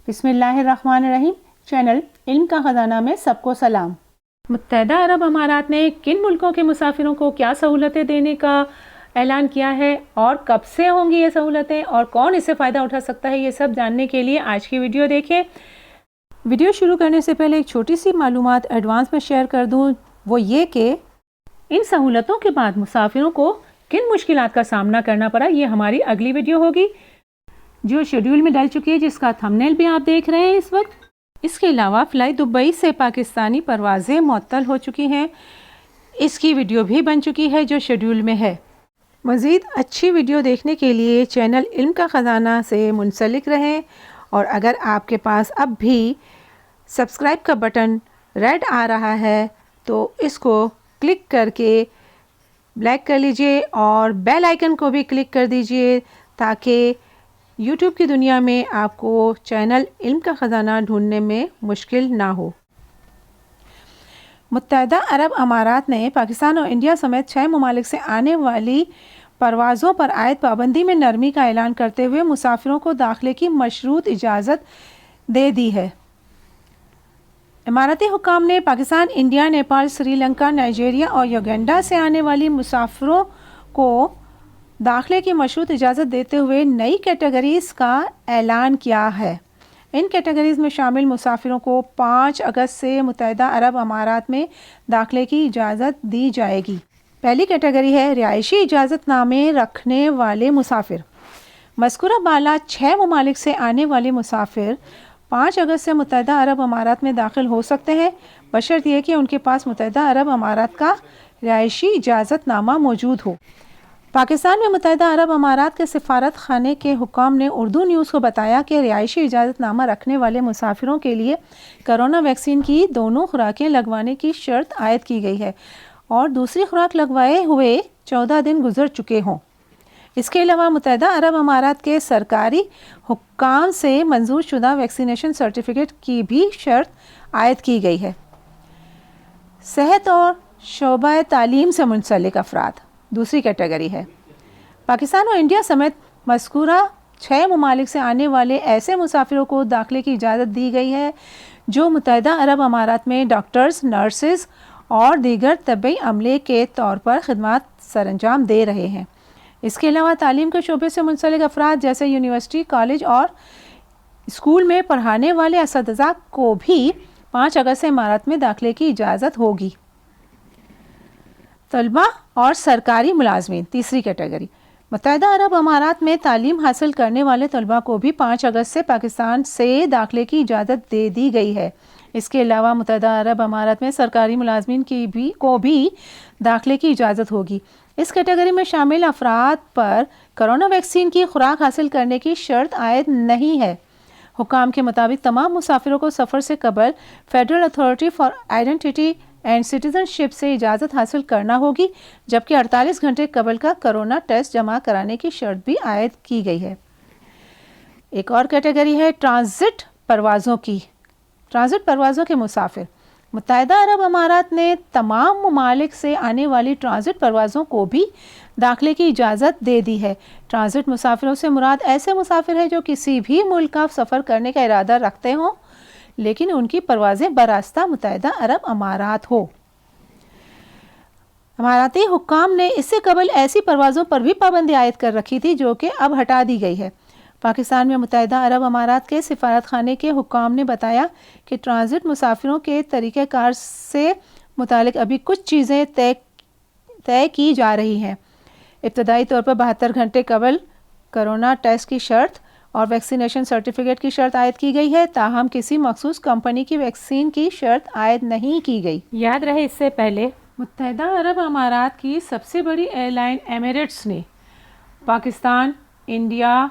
بسم اللہ الرحمن الرحیم۔ چینل علم کا خزانہ میں سب کو سلام۔ متحدہ عرب امارات نے کن ملکوں کے مسافروں کو کیا سہولتیں دینے کا اعلان کیا ہے اور کب سے ہوں گی یہ سہولتیں اور کون اس سے فائدہ اٹھا سکتا ہے، یہ سب جاننے کے لیے آج کی ویڈیو دیکھیں۔ ویڈیو شروع کرنے سے پہلے ایک چھوٹی سی معلومات ایڈوانس میں شیئر کر دوں، وہ یہ کہ ان سہولتوں کے بعد مسافروں کو کن مشکلات کا سامنا کرنا پڑا، یہ ہماری اگلی ویڈیو ہوگی جو شیڈیول میں ڈل چکی ہے، جس کا تھمبنیل بھی آپ دیکھ رہے ہیں اس وقت۔ اس کے علاوہ فلائی دبئی سے پاکستانی پروازیں معطل ہو چکی ہیں، اس کی ویڈیو بھی بن چکی ہے جو شیڈیول میں ہے۔ مزید اچھی ویڈیو دیکھنے کے لیے چینل علم کا خزانہ سے منسلک رہیں، اور اگر آپ کے پاس اب بھی سبسکرائب کا بٹن ریڈ آ رہا ہے تو اس کو کلک کر کے بلیک کر لیجئے اور بیل آئیکن کو بھی کلک کر دیجئے تاکہ یوٹیوب کی دنیا میں آپ کو چینل علم کا خزانہ ڈھونڈنے میں مشکل نہ ہو۔ متحدہ عرب امارات نے پاکستان اور انڈیا سمیت 6 ممالک سے آنے والی پروازوں پر عائد پابندی میں نرمی کا اعلان کرتے ہوئے مسافروں کو داخلے کی مشروط اجازت دے دی ہے۔ اماراتی حکام نے پاکستان، انڈیا، نیپال، سری لنکا، نائجیریا اور یوگینڈا سے آنے والی مسافروں کو داخلے کی مشروط اجازت دیتے ہوئے نئی کیٹیگریز کا اعلان کیا ہے۔ ان کیٹیگریز میں شامل مسافروں کو 5 اگست سے متحدہ عرب امارات میں داخلے کی اجازت دی جائے گی۔ پہلی کیٹیگری ہے رہائشی اجازت نامے رکھنے والے مسافر۔ مذکورہ بالا 6 ممالک سے آنے والے مسافر 5 اگست سے متحدہ عرب امارات میں داخل ہو سکتے ہیں، بشرط یہ کہ ان کے پاس متحدہ عرب امارات کا رہائشی اجازت نامہ موجود ہو۔ پاکستان میں متحدہ عرب امارات کے سفارت خانے کے حکام نے اردو نیوز کو بتایا کہ رہائشی اجازت نامہ رکھنے والے مسافروں کے لیے کرونا ویکسین کی دونوں خوراکیں لگوانے کی شرط عائد کی گئی ہے اور دوسری خوراک لگوائے ہوئے 14 دن گزر چکے ہوں۔ اس کے علاوہ متحدہ عرب امارات کے سرکاری حکام سے منظور شدہ ویکسینیشن سرٹیفکیٹ کی بھی شرط عائد کی گئی ہے۔ صحت اور شعبہ تعلیم سے منسلک افراد دوسری کیٹیگری ہے۔ پاکستان اور انڈیا سمیت مذکورہ 6 ممالک سے آنے والے ایسے مسافروں کو داخلے کی اجازت دی گئی ہے جو متحدہ عرب امارات میں ڈاکٹرز، نرسز اور دیگر طبی عملے کے طور پر خدمات سر انجام دے رہے ہیں۔ اس کے علاوہ تعلیم کے شعبے سے منسلک افراد جیسے یونیورسٹی، کالج اور اسکول میں پڑھانے والے اساتذہ کو بھی 5 اگست سے امارات میں داخلے کی اجازت ہوگی۔ طلباء اور سرکاری ملازمین تیسری کیٹیگری۔ متحدہ عرب امارات میں تعلیم حاصل کرنے والے طلباء کو بھی 5 اگست سے پاکستان سے داخلے کی اجازت دے دی گئی ہے۔ اس کے علاوہ متحدہ عرب امارات میں سرکاری ملازمین کو بھی داخلے کی اجازت ہوگی۔ اس کیٹیگری میں شامل افراد پر کرونا ویکسین کی خوراک حاصل کرنے کی شرط عائد نہیں ہے۔ حکام کے مطابق تمام مسافروں کو سفر سے قبل federal authority for identity and citizenship سے اجازت حاصل کرنا ہوگی، جبکہ 48 گھنٹے قبل کا کرونا ٹیسٹ جمع کرانے کی شرط بھی عائد کی گئی ہے۔ ایک اور کیٹیگری ہے ٹرانزٹ پروازوں کی۔ ٹرانزٹ پروازوں کے مسافر۔ متحدہ عرب امارات نے تمام ممالک سے آنے والی ٹرانزٹ پروازوں کو بھی داخلے کی اجازت دے دی ہے۔ ٹرانزٹ مسافروں سے مراد ایسے مسافر ہیں جو کسی بھی ملک کا سفر کرنے کا ارادہ رکھتے ہوں لیکن ان کی پروازیں براستہ متحدہ عرب امارات ہو۔ اماراتی حکام نے اس سے قبل ایسی پروازوں پر بھی پابندی عائد کر رکھی تھی جو کہ اب ہٹا دی گئی ہے۔ پاکستان میں متحدہ عرب امارات کے سفارت خانے کے حکام نے بتایا کہ ٹرانزٹ مسافروں کے طریقہ کار سے متعلق ابھی کچھ چیزیں طے کی جا رہی ہیں۔ ابتدائی طور پر 72 گھنٹے قبل کرونا ٹیسٹ کی شرط اور ویکسینیشن سرٹیفکیٹ کی شرط عائد کی گئی ہے، تاہم کسی مخصوص کمپنی کی ویکسین کی شرط عائد نہیں کی گئی۔ یاد رہے اس سے پہلے متحدہ عرب امارات کی سب سے بڑی ایئر لائن ایمریٹس نے پاکستان، انڈیا،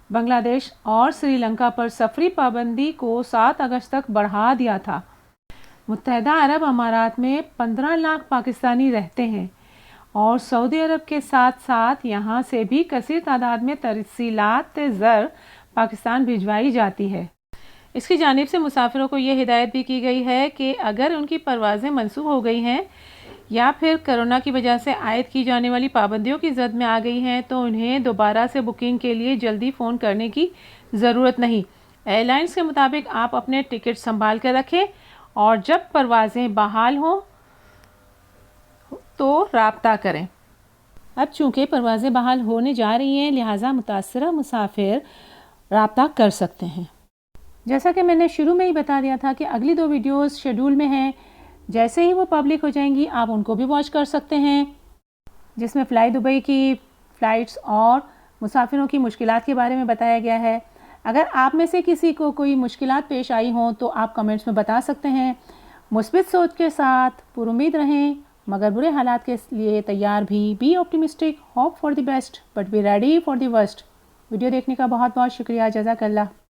بنگلہ دیش اور سری لنکا پر سفری پابندی کو 7 اگست تک بڑھا دیا تھا۔ متحدہ عرب امارات میں 15 لاکھ پاکستانی رہتے ہیں اور سعودی عرب کے ساتھ ساتھ یہاں سے بھی کثیر تعداد میں ترسیلات زر پاکستان بھجوائی جاتی ہے۔ اس کی جانب سے مسافروں کو یہ ہدایت بھی کی گئی ہے کہ اگر ان کی پروازیں منسوخ ہو گئی ہیں یا پھر کرونا کی وجہ سے عائد کی جانے والی پابندیوں کی زد میں آ گئی ہیں تو انہیں دوبارہ سے بکنگ کے لیے جلدی فون کرنے کی ضرورت نہیں۔ ایئر لائنس کے مطابق آپ اپنے ٹکٹ سنبھال کر رکھیں اور جب پروازیں بحال ہوں تو رابطہ کریں۔ اب چونکہ پروازیں بحال ہونے جا رہی ہیں لہٰذا متاثرہ مسافر رابطہ کر سکتے ہیں۔ جیسا کہ میں نے شروع میں ہی بتا دیا تھا کہ اگلی 2 ویڈیوز شیڈول میں ہیں، جیسے ہی وہ پبلک ہو جائیں گی آپ ان کو بھی واچ کر سکتے ہیں، جس میں فلائی دبئی کی فلائٹس اور مسافروں کی مشکلات کے بارے میں بتایا گیا ہے۔ اگر آپ میں سے کسی کو کوئی مشکلات پیش آئی ہوں تو آپ کمنٹس میں بتا سکتے ہیں۔ مثبت سوچ کے ساتھ پر امید رہیں مگر برے حالات کے لیے تیار بھی۔ Be optimistic, hope for the best but be ready for the worst. Video دیکھنے کا بہت بہت شکریہ، جزاک اللہ۔